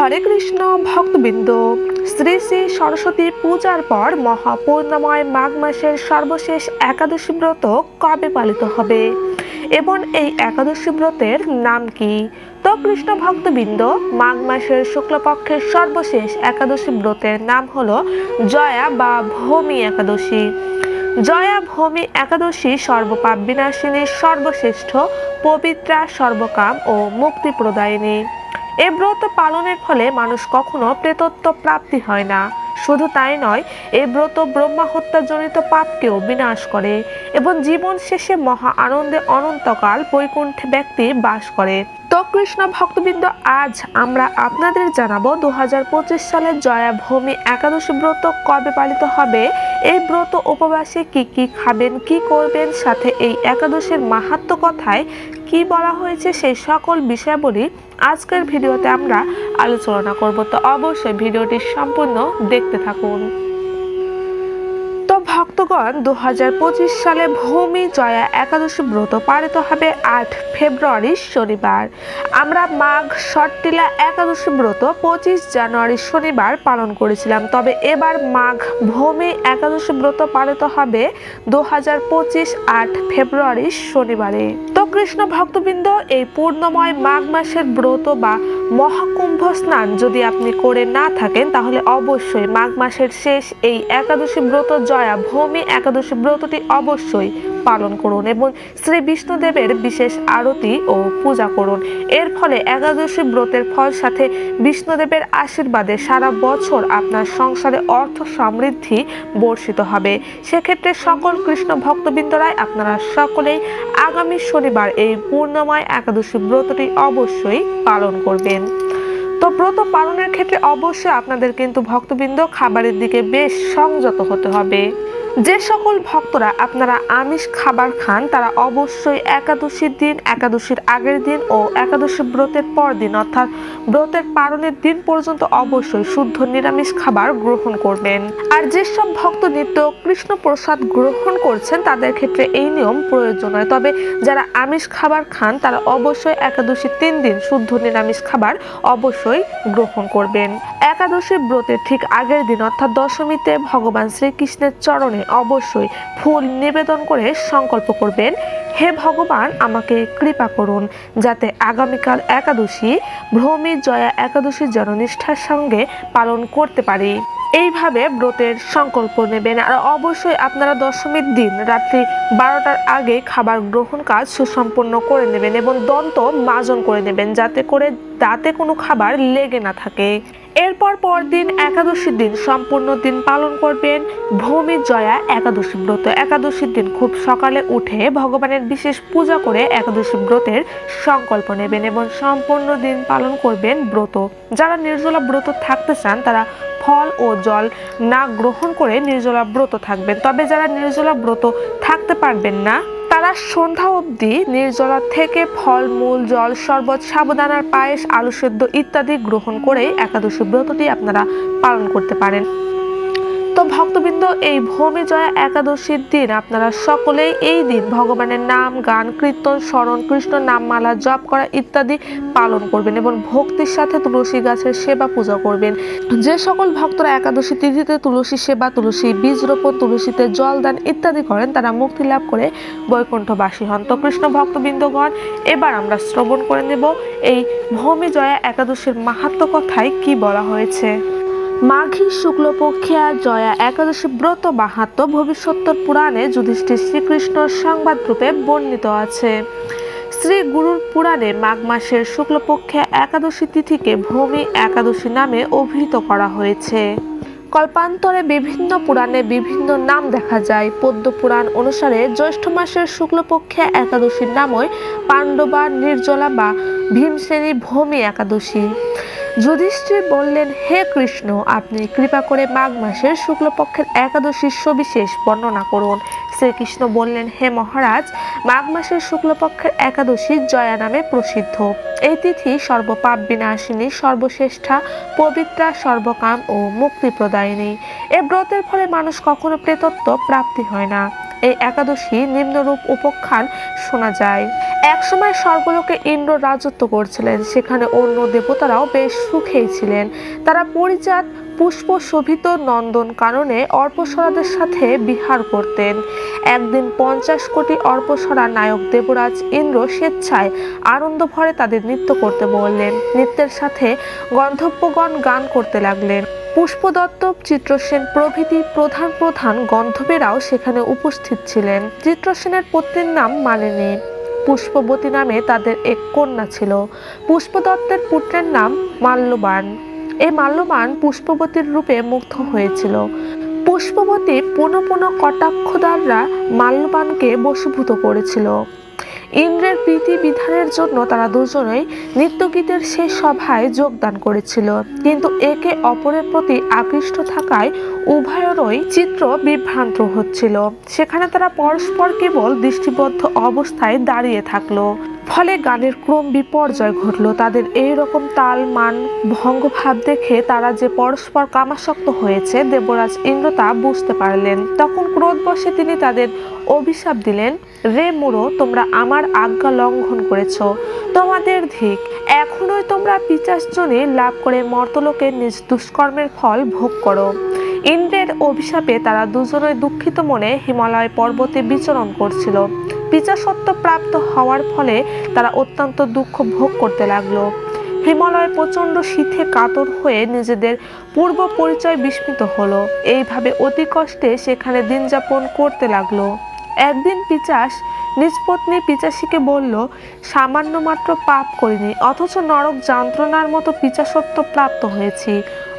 হরে কৃষ্ণ ভক্তবৃন্দ, শ্রী শ্রী সরস্বতী পূজার পর মহাপূর্ণময় মাঘ মাসের সর্বশেষ একাদশী ব্রত কবে পালিত হবে এবং এই একাদশী ব্রতের নাম কি? তো কৃষ্ণ ভক্তবৃন্দ, মাঘ মাসের শুক্লপক্ষের সর্বশেষ একাদশী ব্রতের নাম হলো জয়া বা ভৌমি একাদশী। জয়া ভৌমি একাদশী সর্বপাপ বিনাশিনী, সর্বশ্রেষ্ঠ, পবিত্রা, সর্বকাম ও মুক্তি প্রদায়িনী। এই ব্রত পালনের ফলে মানুষ কখনো প্রেতত্ব প্রাপ্তি হয় না। শুধু তাই নয়, এই ব্রত ব্রহ্মা হত্যাজনিত পাপকেও বিনাশ করে এবং জীবন শেষে মহা আনন্দে অনন্তকাল বৈকুণ্ঠে ব্যক্তি বাস করে। তো কৃষ্ণ ভক্তবৃন্দ, আজ আমরা আপনাদের জানাবো 2025 সালের জয়া ভৌমি একাদশী ব্রত কবে পালিত হবে, এই ব্রত উপবাসে কি কি খাবেন, কি করবেন, সাথে এই একাদশীর মাহাত্ম্য কথায় কি বলা হয়েছে, সেই সকল বিষয়াবলী আজকের ভিডিওতে আমরা আলোচনা করব। তো অবশ্যই ভিডিওটি সম্পূর্ণ দেখতে থাকুন। তো ভক্তগণ, 2025 সালে ভৌমি জয়া একাদশী ব্রত পালিত হবে 8 ফেব্রুয়ারি শনিবার। আমরা মাঘ ষট্টিলা একাদশী ব্রত 25 জানুয়ারি শনিবার পালন করেছিলাম, তবে এবার মাঘ ভৌমি একাদশী ব্রত পালিত হবে 2025 8 ফেব্রুয়ারি শনিবারে। তো কৃষ্ণ ভক্তবৃন্দ, এই পূর্ণময় মাঘ মাসের ব্রত বা মহাকুম্ভ স্নান যদি আপনি করে না থাকেন, তাহলে অবশ্যই মাঘ মাসের শেষ এই একাদশী ব্রত জয়া ভৌমি একাদশী ব্রতটি অবশ্যই পালন করুন এবং শ্রী বিষ্ণুদেবের বিশেষ আরতি ও পূজা করুন। এর ফলে একাদশী ব্রতের ফল সাথে বিষ্ণুদেবের আশীর্বাদে সারা বছর আপনার সংসারে অর্থ সমৃদ্ধি বর্ষিত হবে। সেক্ষেত্রে সকল কৃষ্ণ ভক্তবৃন্দরাই আপনারা সকলেই আগামী শনিবার এই পূর্ণময় একাদশী ব্রতটি অবশ্যই পালন করবেন। তো ব্রত পালনের ক্ষেত্রে অবশ্যই আপনাদের কিন্তু ভক্তবৃন্দ খাবারের দিকে বেশ সংযত হতে হবে। যে সকল ভক্তরা আপনারা আমিষ খাবার খান, তারা অবশ্যই একাদশীর দিন, একাদশীর আগের দিন ও একাদশী ব্রতের পর দিন অর্থাৎ ব্রতের পালনের দিন পর্যন্ত অবশ্যই শুদ্ধ নিরামিষ খাবার গ্রহণ করবেন। আর যেসব ভক্ত নিত্য কৃষ্ণ প্রসাদ গ্রহণ করছেন, তাদের ক্ষেত্রে এই নিয়ম প্রয়োজন হয়। তবে যারা আমিষ খাবার খান, তারা অবশ্যই একাদশী 3 দিন শুদ্ধ নিরামিষ খাবার অবশ্যই গ্রহণ করবেন। একাদশী ব্রতের ঠিক আগের দিন অর্থাৎ দশমীতে ভগবান শ্রীকৃষ্ণের চরণে অবশ্যই ফুল নিবেদন করে সংকল্প করবেন, হে ভগবান, আমাকে কৃপা করুন যাতে আগামীকাল একাদশী ভৌমি জয়া একাদশী যেন নিষ্ঠার সঙ্গে পালন করতে পারি। এইভাবে ব্রতের সংকল্প নেবেন। আর অবশ্যই আপনারা দশমীর দিন রাত্রি 12টার আগে খাবার গ্রহণ কাজ সুসম্পন্ন করে নেবেন এবং দন্ত মাজন করে নেবেন, যাতে করে দাঁতে কোনো খাবার লেগে না থাকে। এরপর পরদিন একাদশীর দিন সম্পূর্ণ দিন পালন করবেন ভৌমি জয়া একাদশী ব্রত। একাদশীর দিন খুব সকালে উঠে ভগবানের বিশেষ পূজা করে একাদশী ব্রতের সংকল্প নেবেন এবং সম্পূর্ণ দিন পালন করবেন ব্রত। যারা নির্জলা ব্রত থাকতে চান, তারা ফল ও জল না গ্রহণ করে নির্জলা ব্রত থাকবেন। তবে যারা নির্জলা ব্রত থাকতে পারবেন না, তারা সন্ধ্যা অবধি নির্জলা থেকে ফল মূল, জল, শরবত, সাবুদানার পায়েস, আলু সেদ্ধ ইত্যাদি গ্রহণ করেই একাদশী ব্রতটি আপনারা পালন করতে পারেন। তো ভক্তবৃন্দ, এই ভৌমি জয়া একাদশীর দিন আপনারা সকলেই এই দিন ভগবানের নাম, গান, কীর্তন, স্মরণ, কৃষ্ণ নামমালা জপ করা ইত্যাদি পালন করবেন এবং ভক্তির সাথে তুলসী গাছের সেবা পূজা করবেন। যে সকল ভক্তরা একাদশী তিথিতে তুলসী সেবা, তুলসী বীজ রোপণ, তুলসীতে জল দান ইত্যাদি করেন, তারা মুক্তি লাভ করে বৈকুণ্ঠবাসী হন। তো কৃষ্ণ ভক্তবৃন্দগণ, এবার আমরা শ্রবণ করে নেব এই ভৌমি জয়া একাদশীর মাহাত্ম্য কথায় কি বলা হয়েছে। মাঘী শুক্লপক্ষে জয়া একাদশী ব্রত মাহাত্ম্য ভবিষ্যত্তর পুরাণে যুধিষ্ঠির শ্রীকৃষ্ণ সংবাদ রূপে বর্ণিত আছে। শ্রী গুরুর পুরাণে মাঘ মাসের শুক্লপক্ষে একাদশী তিথিকে ভৌমি একাদশী নামে অভিহিত করা হয়েছে। কল্পান্তরে বিভিন্ন পুরাণে বিভিন্ন নাম দেখা যায়। পদ্ম পুরাণ অনুসারে জ্যৈষ্ঠ মাসের শুক্লপক্ষে একাদশীর নামই পাণ্ডবা, নির্জলা বা ভীমসেনী ভৌমি একাদশী। যুধিষ্ঠির বললেন, হে কৃষ্ণ, আপনি কৃপা করে মাঘ মাসের শুক্লপক্ষের একাদশীর সবিশেষ বর্ণনা করুন। শ্রীকৃষ্ণ বললেন, হে মহারাজ, মাঘ মাসের শুক্লপক্ষের একাদশী জয়া নামে প্রসিদ্ধ। এই তিথি সর্বপাপ বিনাশিনী, সর্বশ্রেষ্ঠা, পবিত্রা, সর্বকাম ও মুক্তি প্রদায়িনী। এ ব্রতের ফলে মানুষ কখনো প্রেতত্ব প্রাপ্তি হয় না। এই একাদশী নিম্নরূপ উপাখ্যান শোনা যায়। একসময় স্বর্গলোকে ইন্দ্র রাজত্ব করছিলেন, সেখানে অন্য দেবতারাও বেশ সুখেই ছিলেন। তারা পরিজাত পুষ্প শোভিত নন্দন কাননে অর্পসরাদের সাথে বিহার করতেন। একদিন 50 কোটি অর্পসরা নায়ক দেবরাজ ইন্দ্র স্বেচ্ছায় আনন্দ ভরে তাদের নৃত্য করতে বললেন। নৃত্যের সাথে গন্ধর্বগণ গান করতে লাগলেন। পুষ্পদত্ত, চিত্রসেন প্রভৃতি প্রধান প্রধান গন্ধর্বেরাও সেখানে উপস্থিত ছিলেন। চিত্রসেনের পত্নীর নাম মালিনী, পুষ্পবতী নামে তাদের এক কন্যা ছিল। পুষ্পদত্তের পুত্রের নাম মাল্যবান। এই মাল্যবান পুষ্পবতীর রূপে মুগ্ধ হয়েছিল। পুষ্পবতী পুনঃ পুনঃ কটাক্ষ দ্বারা মাল্যবানকে বশীভূত করেছিল। ইন্দ্রের প্রীতি বিধানের জন্য তারা দুজনেই নৃত্যগীতের সেই সভায় যোগদান করেছিল, কিন্তু একে অপরের প্রতি আকৃষ্ট থাকায় উভয়েরই চিত্র বিভ্রান্ত হচ্ছিল। সেখানে তারা পরস্পর কেবল দৃষ্টিবদ্ধ অবস্থায় দাঁড়িয়ে থাকলো। ফলে গানের ক্রম বিপর্যয় ঘটল। তাদের এই রকম তাল মান ভঙ্গ ভাব দেখে তারা যে পরস্পর কামাসক্ত হয়েছে, দেবরাজ ইন্দ্র তা বুঝতে পারলেন। তখন ক্রোধবশে তিনি তাদের অভিশাপ দিলেন, রে মূঢ়, তোমরা আমার আজ্ঞা লঙ্ঘন করেছ, তোমাদের ধিক। এখনই তোমরা পিশাচযোনি লাভ করে মর্তলোকে নিজ দুষ্কর্মের ফল ভোগ করো। ইন্দ্রের অভিশাপে তারা দুজনেই দুঃখিত মনে হিমালয় পর্বতে বিচরণ করছিল। পিশাচত্ব প্রাপ্ত হওয়ার ফলে তারা অত্যন্ত দুঃখ ভোগ করতে লাগলো। হিমালয় প্রচণ্ড শীতে কাতর হয়ে নিজেদের পূর্ব পরিচয় বিস্মৃত হলো। এইভাবে অতি কষ্টে সেখানে দিন যাপন করতে লাগলো। একদিন পিশাচ নিজ পত্নী পিশাচীকে বলল, সামান্য মাত্র পাপ করিনি, অথচ নরক যন্ত্রণার মতো পিশাচত্ব প্রাপ্ত হয়েছি।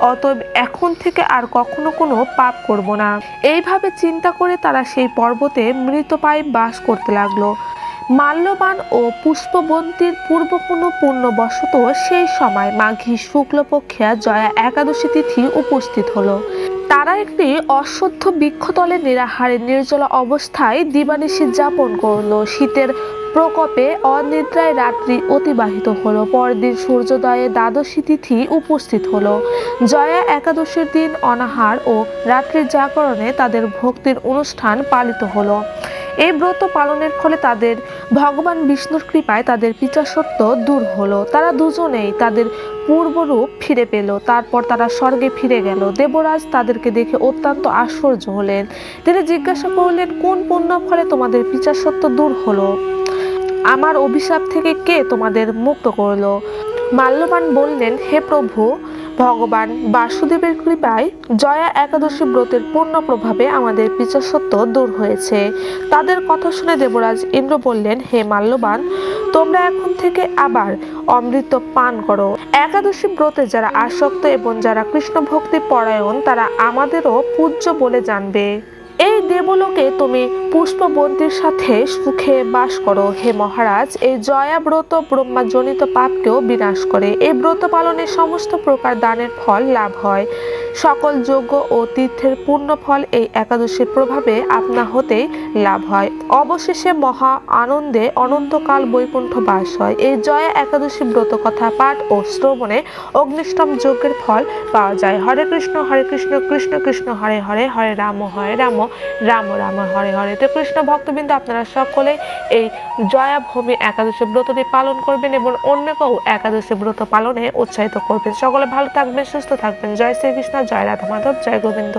অতএব এখন থেকে আর কখনো কোনো পাপ করব না। এইভাবে চিন্তা করে তারা সেই পর্বতে মৃতপ্রায় বাস করতে লাগলো। মাল্যবান ও পুষ্পবন্তীর পূর্ব কোনো পূর্ণবশত সেই সময় মাঘী শুক্লপক্ষিয়া জয়া একাদশী তিথি উপস্থিত হলো। তারা একটি অশ্বত্থ বৃক্ষতলে নিরাহারে নির্জল অবস্থায় দিবানিশি যাপন করলো। শীতের প্রকোপে অনিদ্রায় রাত্রি অতিবাহিত হলো। পরদিন সূর্যোদয়ে দ্বাদশী তিথি উপস্থিত হলো। জয়া একাদশীর দিন অনাহার ও রাত্রি জাগরণে তাদের ভক্তির অনুষ্ঠান পালিত হলো। এই ব্রত পালনের ফলে তাদের ভগবান বিষ্ণুর কৃপায় তাদের পিশাচত্ব দূর হলো। তারা দুজনেই তাদের পূর্বরূপ ফিরে পেল। তারপর তারা স্বর্গে ফিরে গেল। দেবরাজ তাদেরকে দেখে অত্যন্ত আশ্চর্য হলেন। তিনি জিজ্ঞাসা করলেন, কোন পুণ্য ফলে তোমাদের পিশাচত্ব দূর হলো? আমার অভিশাপ থেকে কে তোমাদের মুক্ত করলো? মাল্যবান বললেন, হে প্রভু, ভগবান বাসুদেবের কৃপায় জয়া একাদশী ব্রতের পূর্ণ প্রভাবে আমাদের পিশাচত্ব দূর হয়েছে। তাদের কথা শুনে দেবরাজ ইন্দ্র বললেন, হে মাল্যবান, তোমরা এখন থেকে আবার অমৃত পান করো। একাদশী ব্রতে যারা আসক্ত এবং যারা কৃষ্ণ ভক্তি পরায়ণ তারা আমাদেরও পূজ্য বলে জানবে। এই দেবলোকে তুমি পুষ্পবন্তীর সাথে সুখে বাস করো। হে মহারাজ, এই জয়া ব্রত ব্রহ্মাজনিত পাপকেও বিনাশ করে। এই ব্রত পালনে সমস্ত প্রকার দানের ফল লাভ হয়। সকল যজ্ঞ ও তীর্থের পূর্ণ ফল এই একাদশীর প্রভাবে আপনা হতেই লাভ হয়। অবশেষে মহা আনন্দে অনন্তকাল বৈকুণ্ঠ বাস হয়। এই জয়া একাদশী ব্রত কথা পাঠ ও শ্রবণে অগ্নিষ্টম যজ্ঞের ফল পাওয়া যায়। হরে কৃষ্ণ কৃষ্ণ কৃষ্ণ হরে হরে, হরে রাম রাম রাম হরে হরে। তো কৃষ্ণ ভক্তবৃন্দ, আপনারা সকলে এই জয়া ভূমি একাদশী ব্রতটি পালন করবেন এবং অন্যকেও একাদশী ব্রত পালনে উৎসাহিত করবেন। সকলে ভালো থাকবেন, সুস্থ থাকবেন। জয় শ্রীকৃষ্ণ, জয় রাধা মাধব, জয় গোবিন্দ।